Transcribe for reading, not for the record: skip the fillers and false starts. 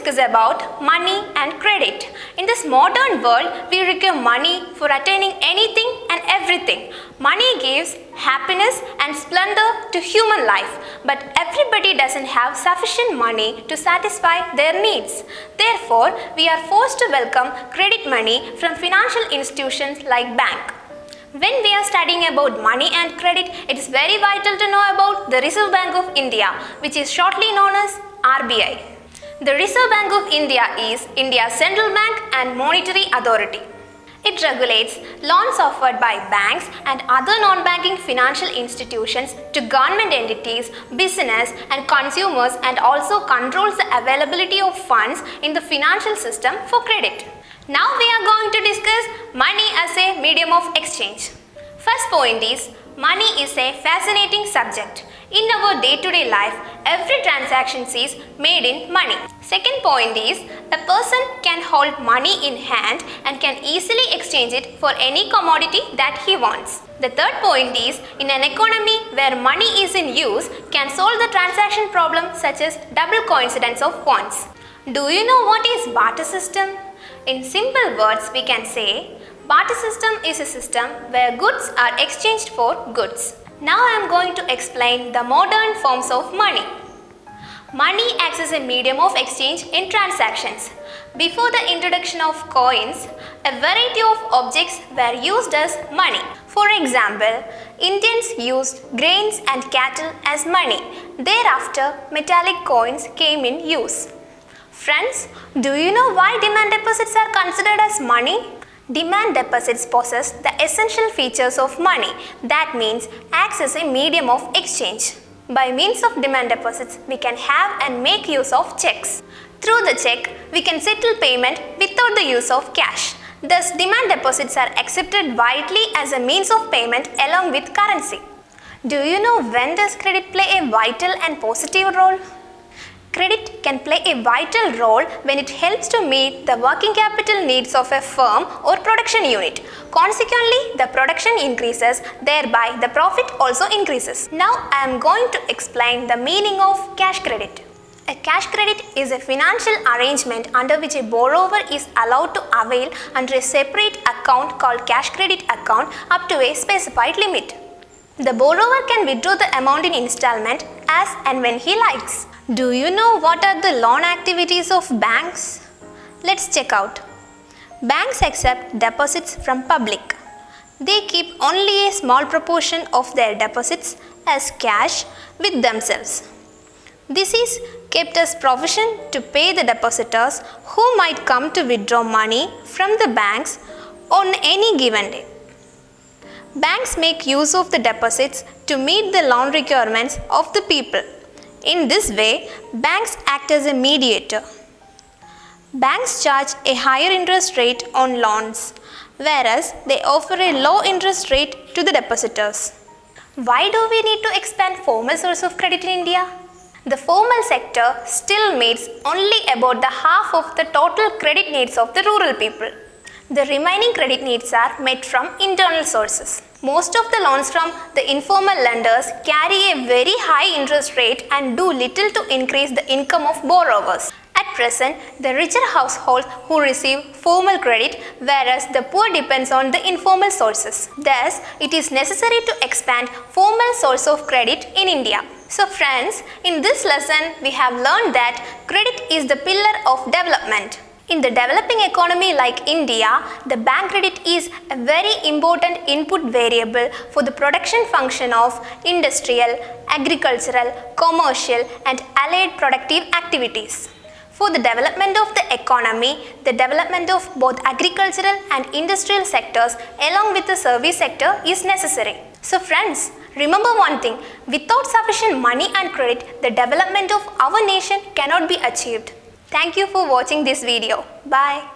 discuss about money and credit. In this modern world, we require money for attaining anything and everything. Money gives happiness and splendor to human life, but everybody doesn't have sufficient money to satisfy their needs. Therefore, we are forced to welcome credit money from financial institutions like bank. When we are studying about money and credit, it is very vital to know about the Reserve Bank of India, which is shortly known as RBI. The Reserve Bank of India is India's central bank and monetary authority. It regulates loans offered by banks and other non-banking financial institutions to government entities, business and consumers, and also controls the availability of funds in the financial system for credit. Now we are going to discuss money as a medium of exchange. First point is, money is a fascinating subject. In our day-to-day life, every transaction is made in money. Second point is, a person can hold money in hand and can easily exchange it for any commodity that he wants. The third point is, in an economy where money is in use, can solve the transaction problem such as double coincidence of funds. Do you know what is barter system? In simple words, we can say, barter system is a system where goods are exchanged for goods. Now I am going to explain the modern forms of money. Money acts as a medium of exchange in transactions. Before the introduction of coins, a variety of objects were used as money. For example, Indians used grains and cattle as money. Thereafter, metallic coins came in use. Friends, do you know why demand deposits are considered as money? Demand deposits possess the essential features of money. That means acts as a medium of exchange. By means of demand deposits, we can have and make use of checks. Through the check, we can settle payment without the use of cash. Thus, demand deposits are accepted widely as a means of payment along with currency. Do you know when does credit play a vital and positive role? Credit can play a vital role when it helps to meet the working capital needs of a firm or production unit. Consequently, the production increases, thereby the profit also increases. Now I am going to explain the meaning of cash credit. A cash credit is a financial arrangement under which a borrower is allowed to avail under a separate account called cash credit account up to a specified limit. The borrower can withdraw the amount in installment as and when he likes. Do you know what are the loan activities of banks? Let's check out. Banks accept deposits from public. They keep only a small proportion of their deposits as cash with themselves. This is kept as provision to pay the depositors who might come to withdraw money from the banks on any given day. Banks make use of the deposits to meet the loan requirements of the people. In this way, banks act as a mediator. Banks charge a higher interest rate on loans, whereas they offer a low interest rate to the depositors. Why do we need to expand formal source of credit in India? The formal sector still meets only about the half of the total credit needs of the rural people. The remaining credit needs are met from internal sources. Most of the loans from the informal lenders carry a very high interest rate and do little to increase the income of borrowers. At present, the richer households who receive formal credit, whereas the poor depends on the informal sources. Thus, it is necessary to expand formal source of credit in India. So friends, in this lesson, we have learned that credit is the pillar of development. In the developing economy like India, the bank credit is a very important input variable for the production function of industrial, agricultural, commercial and allied productive activities. For the development of the economy, the development of both agricultural and industrial sectors along with the service sector is necessary. So friends, remember one thing, without sufficient money and credit, the development of our nation cannot be achieved. Thank you for watching this video. Bye.